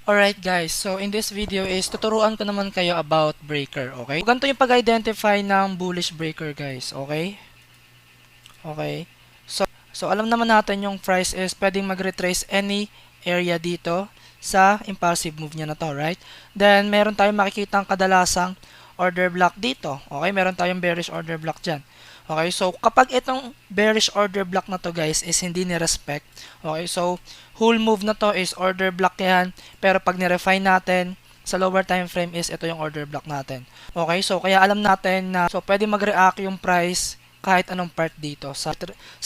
Alright guys, so in this video is tuturuan ko naman kayo about breaker, okay? So, ganito yung pag-identify ng bullish breaker guys, okay? Okay. So alam naman natin yung price is pwedeng mag-retrace any area dito sa impulsive move niya na to, right? Then meron tayong makikitang kadalasang order block dito, okay? Meron tayong bearish order block dyan. Okay, so kapag itong bearish order block na to guys is hindi ni-respect, okay, so whole move na to is order block yan, pero pag ni-refine natin sa lower time frame is ito yung order block natin. Okay, so kaya alam natin na so pwede mag-react yung price kahit anong part dito sa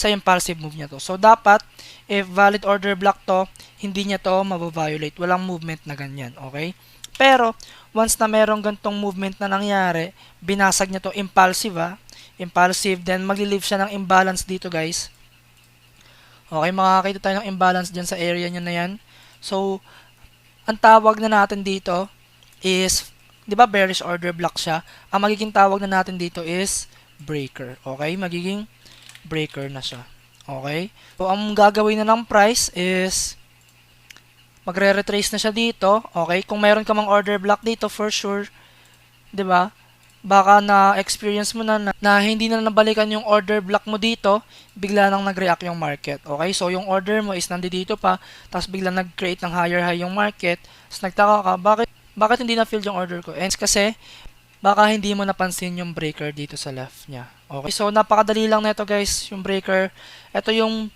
impulsive move niya to. So dapat if valid order block to, hindi niya to mababiolate. Walang movement na ganyan, okay? Pero once na merong gantong movement na nangyari, binasag niya to impulsive impulsive, then magli-leave siya ng imbalance dito guys. Okay, makakakita tayo ng imbalance dyan sa area nyo na yan. So, ang tawag na natin dito is, di ba bearish order block siya? Ang magiging tawag na natin dito is breaker. Okay, magiging breaker na siya. Okay, so ang gagawin na ng price is, magre-retrace na siya dito. Okay, kung mayroon ka mang order block dito, for sure, di ba? Baka na-experience mo na hindi na nabalikan yung order block mo dito, bigla nang nag-react yung market. Okay? So, yung order mo is nandito pa, tapos bigla nag-create ng higher high yung market, tapos nagtaka ka, bakit hindi na-fill yung order ko? And kasi, baka hindi mo napansin yung breaker dito sa left niya. Okay? So, napakadali lang nito guys, yung breaker. Ito yung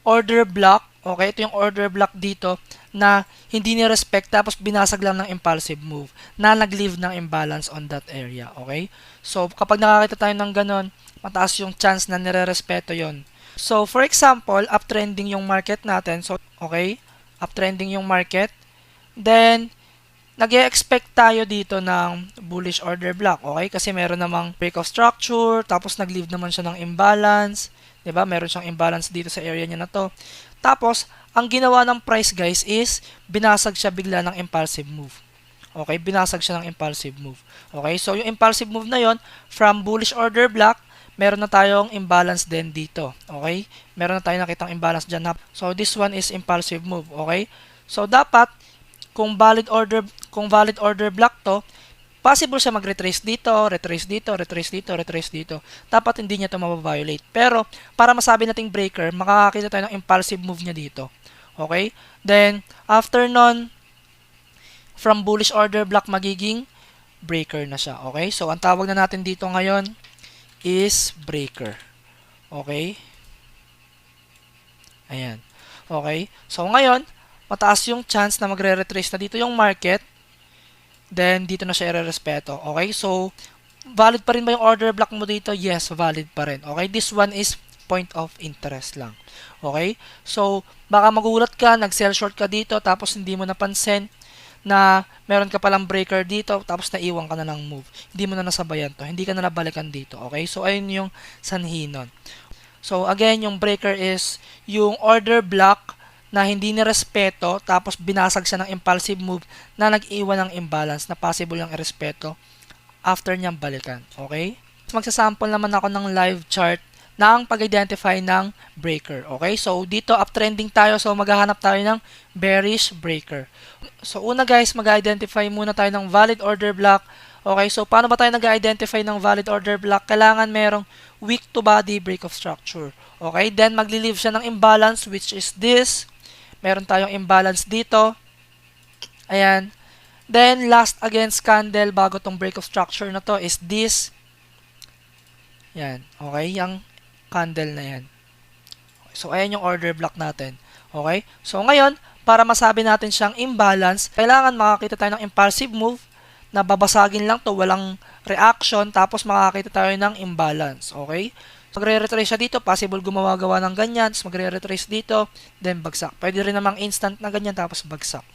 order block. Okay? Ito yung order block dito na hindi ni-respect tapos binasag lang ng impulsive move na nag-leave ng imbalance on that area. Okay? So, kapag nakakita tayo ng ganon, mataas yung chance na nire-respeto yon. So, for example, uptrending yung market natin. So, okay? Uptrending yung market. Then, nag-expect tayo dito ng bullish order block. Okay? Kasi meron namang break of structure, tapos nag-leave naman siya ng imbalance. 'Di ba? Meron siyang imbalance dito sa area niya na to. Tapos, ang ginawa ng price guys is binasag siya bigla ng impulsive move. Okay, binasag siya ng impulsive move. Okay, so yung impulsive move na yon from bullish order block, meron na tayong imbalance din dito. Okay, meron na tayong nakitang imbalance dyan. So this one is impulsive move. Okay, so dapat kung valid order block to, possible siya mag-retrace dito, retrace dito, retrace dito, retrace dito. Dapat hindi niya ito mababiolate. Pero, para masabi nating breaker, makakakita tayo ng impulsive move niya dito. Okay? Then, after nun, from bullish order block, magiging breaker na siya. Okay? So, ang tawag na natin dito ngayon is breaker. Okay? Ayan. Okay? So, ngayon, mataas yung chance na magre-retrace na dito yung market. Then, dito na siya i-respeto. Okay? So, valid pa rin ba yung order block mo dito? Yes, valid pa rin. Okay? This one is point of interest lang. Okay? So, baka magulat ka, nag-sell short ka dito, tapos hindi mo napansin na meron ka palang breaker dito, tapos naiwan ka na ng move. Hindi mo na nasabayan to. Hindi ka na nabalikan dito. Okay? So, ayun yung sanhi nun. So, again, yung breaker is yung order block na hindi nirespeto tapos binasag siya ng impulsive move na nag-iwan ng imbalance na possible yung irespeto after niyang balikan. Okay? Magsasample naman ako ng live chart ng pag-identify ng breaker. Okay? So, dito uptrending tayo. So, maghahanap tayo ng bearish breaker. So, una guys, mag-identify muna tayo ng valid order block. Okay? So, paano ba tayo nag-identify ng valid order block? Kailangan merong weak to body break of structure. Okay? Then, magli-leave siya ng imbalance which is this. Meron tayong imbalance dito. Ayan. Then, last against candle bago tong break of structure na to is this. Yan. Okay? Yung candle na yan. So, ayan yung order block natin. Okay? So, ngayon, para masabi natin siyang imbalance, kailangan makakita tayo ng impulsive move na babasagin lang to, walang reaction, tapos makakita tayo ng imbalance. Okay? Magre-retrace siya dito, possible gumawa-gawa ng ganyan, tapos magre-retrace dito, then bagsak. Pwede rin namang instant na ganyan, tapos bagsak.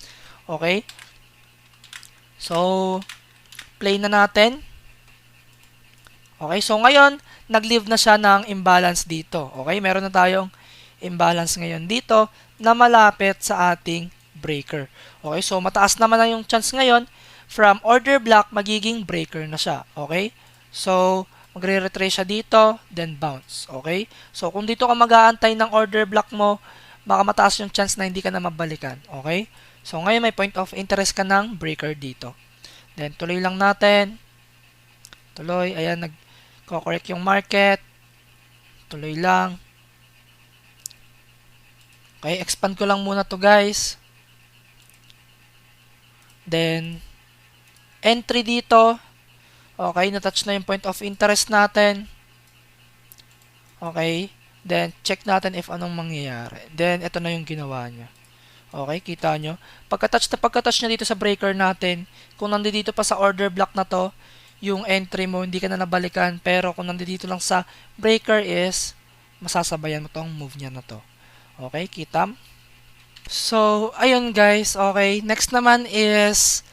Okay? So, play na natin. Okay, so ngayon, nag-leave na siya ng imbalance dito. Okay, meron na tayong imbalance ngayon dito na malapit sa ating breaker. Okay, so mataas naman na yung chance ngayon from order block, magiging breaker na siya. Okay, so magre-retrace siya dito, then bounce. Okay? So, kung dito ka mag-aantay ng order block mo, baka mataas yung chance na hindi ka na mabalikan. Okay? So, ngayon may point of interest ka ng breaker dito. Then, tuloy lang natin. Tuloy. Ayan, nag-correct yung market. Tuloy lang. Okay, expand ko lang muna to guys. Then, entry dito. Okay, natouch na yung point of interest natin. Okay, then check natin if anong mangyayari. Then, ito na yung ginawa niya. Okay, kita nyo. Pagka-touch niya dito sa breaker natin, kung nandito pa sa order block na to, yung entry mo, hindi ka na nabalikan. Pero kung nandito lang sa breaker is, masasabayan mo tong move niya na to. Okay, kita? So, ayun guys. Okay, next naman is,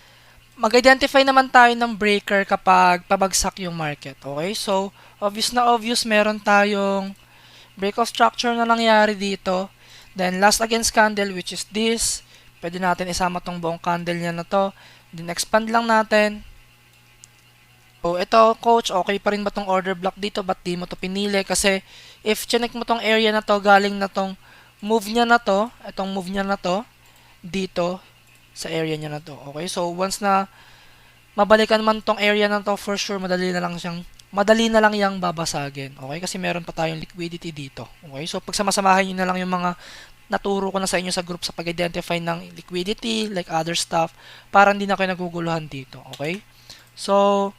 mag-identify naman tayo ng breaker kapag pabagsak yung market. Okay, so, obvious na obvious, meron tayong break of structure na nangyari dito. Then, last against candle, which is this. Pwede natin isama tong buong candle niya na to. Then, expand lang natin. So, ito, coach, okay pa rin ba tong order block dito? Ba't di mo to pinili? Kasi, if chinek mo tong area na to, galing na tong move niya na to, itong move niya na to, dito, sa area niya na to. Okay, so, once na mabalikan man tong area na to, for sure, madali na lang yang babasagin. Okay, kasi meron pa tayong liquidity dito. Okay, so, pagsamasamahin nyo na lang yung mga naturo ko na sa inyo sa group sa pag-identify ng liquidity, like other stuff, para hindi na kayo naguguluhan dito. Okay, so,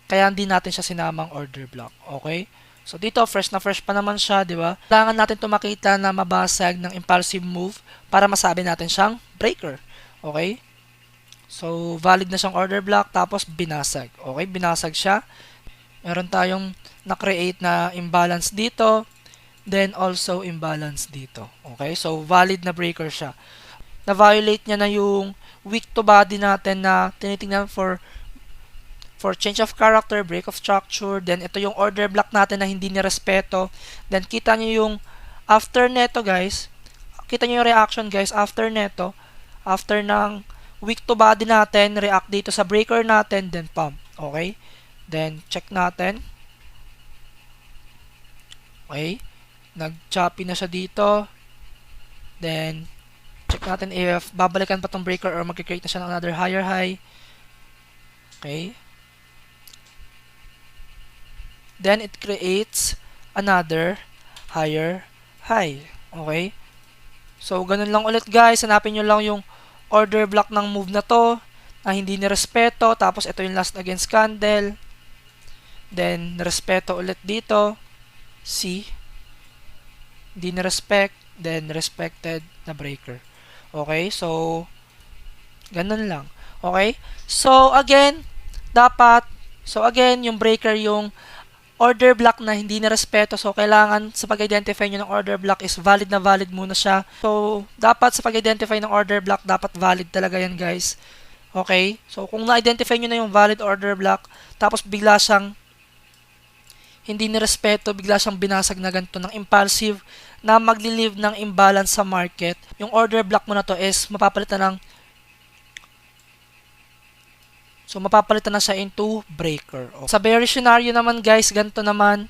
kaya hindi natin siya sinamang order block. Okay? So, dito, fresh na fresh pa naman siya, di ba? Kailangan natin ito makita na mabasag ng impulsive move para masabi natin siyang breaker. Okay? So, valid na siyang order block, tapos binasag. Okay? Binasag siya. Meron tayong na-create na imbalance dito, then also imbalance dito. Okay? So, valid na breaker siya. Na-violate niya na yung weak to body natin na tinitingnan for change of character, break of structure. Then, ito yung order block natin na hindi nirespeto. Then, kita nyo yung after neto, guys. Kita nyo yung reaction, guys. After neto, after ng weak to body natin, react dito sa breaker natin, then pump. Okay? Then, check natin. Okay? Nag-choppy na siya dito. Then, check natin if babalikan pa tong breaker or mag-create na siya ng another higher high. Okay? Then, it creates another higher high. Okay? So, ganun lang ulit guys. Hanapin nyo lang yung order block ng move na to na hindi nirespeto. Tapos, ito yung last against candle. Then, nirespeto ulit dito. See? Hindi nirespect. Then, respected na breaker. Okay? So, ganun lang. Okay? So, again, yung breaker, yung order block na hindi nirespeto. So, kailangan sa pag-identify nyo ng order block is valid na valid muna siya. So, dapat sa pag-identify ng order block, dapat valid talaga yan, guys. Okay? So, kung na-identify nyo na yung valid order block, tapos bigla siyang hindi nirespeto, bigla siyang binasag na ganito ng impulsive na magli-leave ng imbalance sa market, yung order block mo na to is mapapalitan na siya into breaker. Sa bearish scenario naman guys, ganito naman,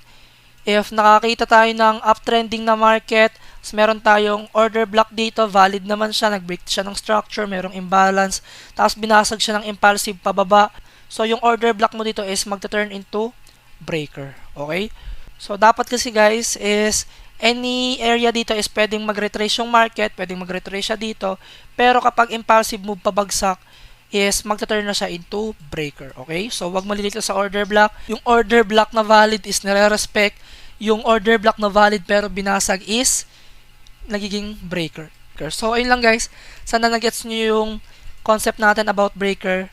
if nakakita tayo ng uptrending na market, meron tayong order block dito, valid naman siya, nag-break siya ng structure, merong imbalance, tapos binasag siya ng impulsive pababa. So, yung order block mo dito is magta-turn into breaker. Okay? So, dapat kasi guys is any area dito is pwedeng mag-retrace yung market, pwedeng mag-retrace siya dito, pero kapag impulsive move pabagsak, is magta-turn na siya into breaker. Okay? So, wag malilito sa order block. Yung order block na valid is nire-respect. Yung order block na valid pero binasag is nagiging breaker. So, ayun lang guys. Sana nag-gets nyo yung concept natin about breaker.